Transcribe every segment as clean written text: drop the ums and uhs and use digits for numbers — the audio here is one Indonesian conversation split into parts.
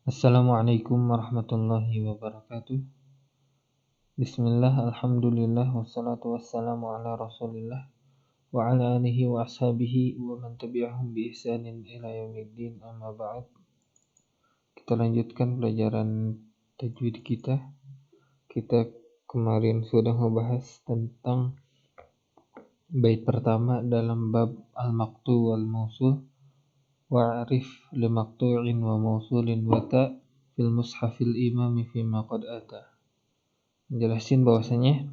Assalamualaikum warahmatullahi wabarakatuh. Bismillah, alhamdulillah, wassalatu wassalamu ala rasulillah wa ala alihi wa ashabihi wa man tabi'ahum bi ihsanin ila yaumiddin, amma ba'd. Kita lanjutkan pelajaran tajwid kita. Kita kemarin sudah membahas tentang bait pertama dalam bab al-maqtu wal mausul. Wa'rif li maqtu'in wa mausulin wa ta' fil mushafil imami fima qad ata. Menjelasin bahwasanya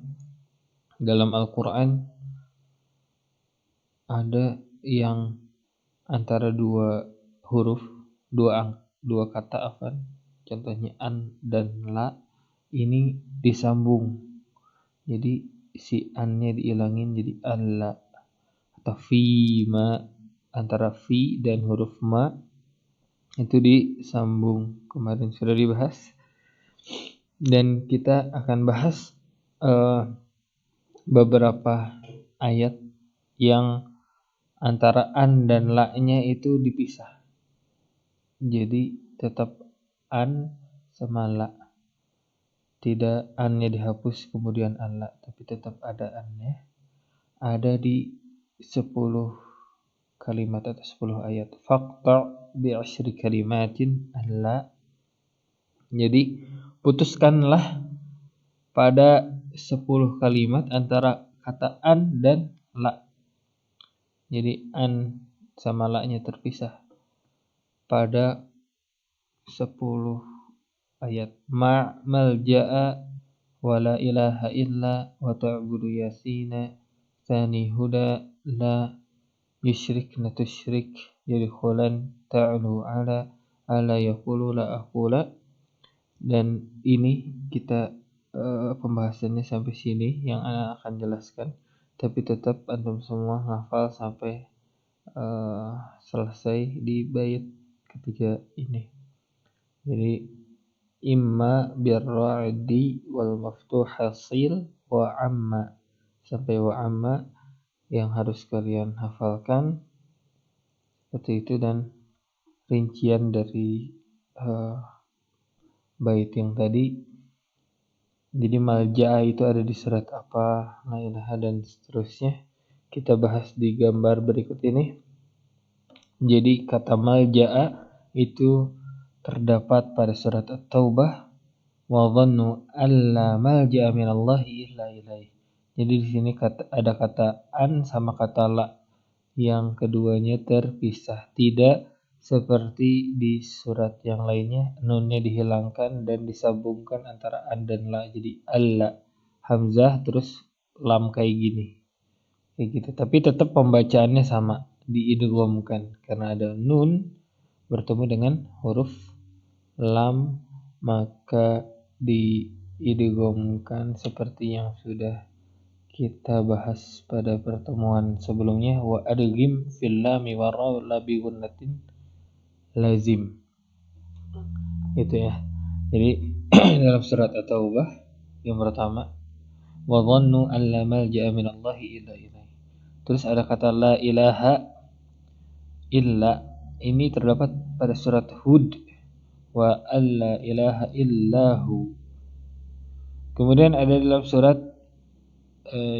dalam Al-Quran ada yang antara dua huruf, dua kata contohnya an dan la, ini disambung. Jadi si an-nya diilangin jadi alla, atau fi ma, antara fi dan huruf ma itu disambung. Kemarin sudah dibahas. Dan kita akan bahas beberapa ayat yang antara an dan la-nya itu dipisah. Jadi tetap an sama la. Tidak an-nya dihapus kemudian an la, tapi tetap ada an-nya. Ada di 10 kalimat atau 10 ayat. Faqta' bi'ashri kalimatin an-la. Jadi putuskanlah pada 10 kalimat antara kata an dan la. Jadi an sama la-nya terpisah pada 10 ayat. Ma malja'a wa la ilaha illa wa ta'budu yasina tsani huda la yushrikna tusyrik yadkhulan ta'lu ala yaqulu la aqula. Dan ini kita pembahasannya sampai sini yang Ana akan jelaskan, tapi tetap antum semua hafal sampai selesai di bait ketiga ini. Jadi imma birra'di wal maftuh hasil wa amma, sampai wa amma yang harus kalian hafalkan seperti itu. Dan rincian dari bait yang tadi, jadi malja'a itu ada di surat apa, la ilaha dan seterusnya, kita bahas di gambar berikut ini. Jadi kata malja'a itu terdapat pada surat At-Taubah, wa dhannu alla malja'a minallahi illa ilaih. Jadi di sini ada kata an sama kata la, yang keduanya terpisah, tidak seperti di surat yang lainnya nunnya dihilangkan dan disambungkan antara an dan la, jadi alla, hamzah terus lam kayak gini, kayak gitu. Tapi tetap pembacaannya sama, diidghamkan karena ada nun bertemu dengan huruf lam, maka diidghamkan seperti yang sudah kita bahas pada pertemuan sebelumnya. Wa adghim fil lami wa ra la bi gunnatin lazim. Itu ya. Jadi dalam surat At-Taubah yang pertama, wa dhannu an la malja'a minallahi illa ilaih. Terus ada kata la ilaha illa, ini terdapat pada surat Hud, wa alla ilaha illahu. Kemudian ada dalam surat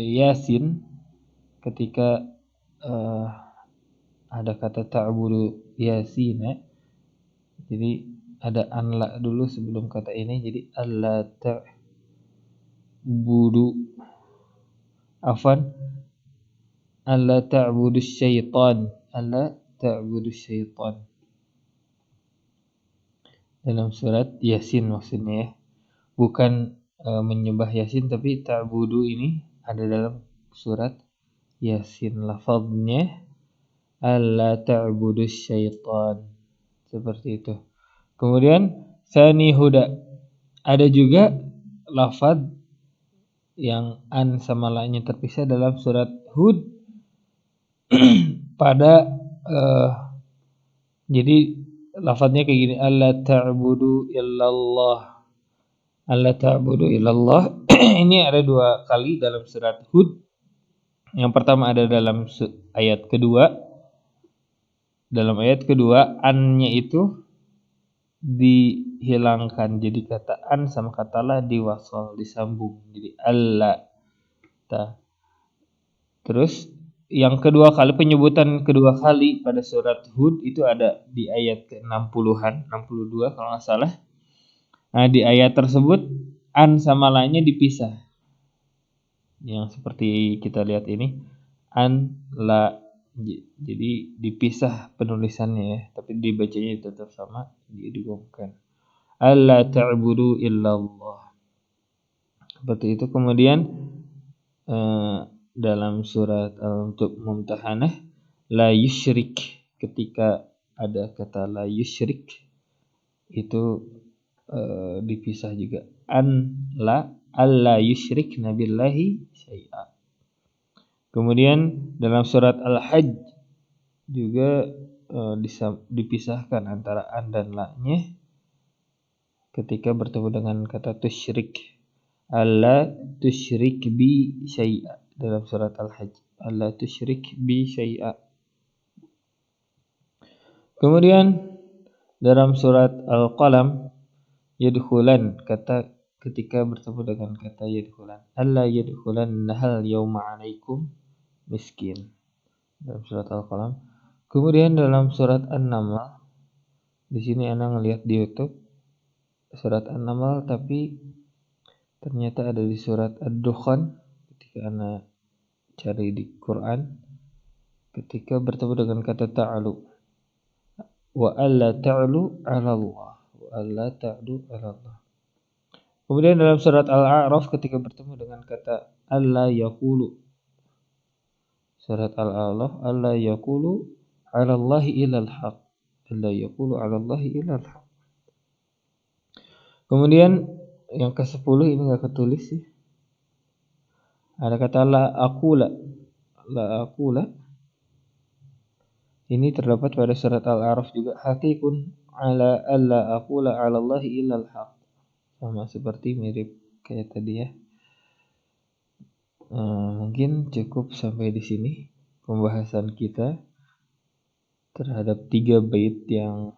Yasin ketika ada kata ta'budu yasina, jadi ada an la dulu sebelum kata ini, jadi alla ta'budu alla ta'budu syaitan, alla ta'budu syaitan dalam surat Yasin maksudnya ya, bukan menyembah Yasin, tapi ta'budu ini ada dalam surat Yasin, lafadznya alla ta'budu syaitan, seperti itu. Kemudian tsani huda, ada juga lafadz yang an sama la-nya terpisah dalam surat Hud pada jadi lafadznya kayak gini, alla ta'budu illallah, alla ta'budu illallah. Ini ada 2 kali dalam surat Hud. Yang pertama ada dalam ayat kedua. Dalam ayat kedua an-nya itu dihilangkan. Jadi kata an sama kata la diwasal, disambung. Jadi alla. Terus yang penyebutan kedua kali pada surat Hud itu ada di ayat ke-60-an, 62 kalau nggak salah. Nah, di ayat tersebut an sama la-nya dipisah. Yang seperti kita lihat ini, an la, jadi dipisah penulisannya ya, tapi dibacanya tetap sama, digabungkan. Alla ta'budu illallah. Seperti itu. Kemudian dalam surat untuk Mumtahanah, la yusyrik, ketika ada kata la yusyrik itu dipisah juga. An la alla yusyrik nabillahi syai'a. Kemudian dalam surat Al-Hajj juga dipisahkan antara an dan la-nya ketika bertemu dengan kata tusyrik. Alla tusyrik bi syai'a dalam surat Al-Hajj. Alla tusyrik bi syai'a. Kemudian dalam surat Al-Qalam, yadkhulan, kata ketika bertemu dengan kata yadkhulan. Alla yadkhulan nahal yawma 'alaikum miskin. Dalam surat Al-Qalam. Kemudian dalam surat An-Naml, di sini ana ngelihat di YouTube surat An-Naml, tapi ternyata ada di surat Ad-Dukhan ketika ana cari di Quran, ketika bertemu dengan kata ta'alu. Wa alla ta'lu 'ala Allah. Wa alla ta'lu 'ala Allah. Kemudian dalam surat Al-A'raf ketika bertemu dengan kata alla yaqulu. Surat Al-A'raf, alla yaqulu 'ala Allahi illal haq. Alla yaqulu 'ala Allahi illal haq. Kemudian yang ke-10 ini enggak ketulis sih. Ada kata la aqula. La aqula. Ini terdapat pada surat Al-A'raf juga. Haqiqun ala alla aqula 'ala Allahi illal haq. Sama seperti mirip kayak tadi ya. Mungkin cukup sampai di sini pembahasan kita terhadap 3 bait yang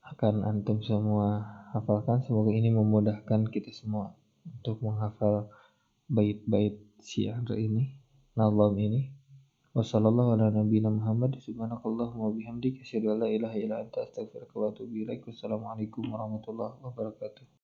akan antum semua hafalkan. Semoga ini memudahkan kita semua untuk menghafal bait-bait syair ini, nazam ini. Wassallallahu ala nabiyina Muhammad. Subhanakallahumma wa bihamdika asyhadu an la ilaha illa anta astaghfiruka wa atubu ilaik. Wassalamualaikum warahmatullahi wabarakatuh.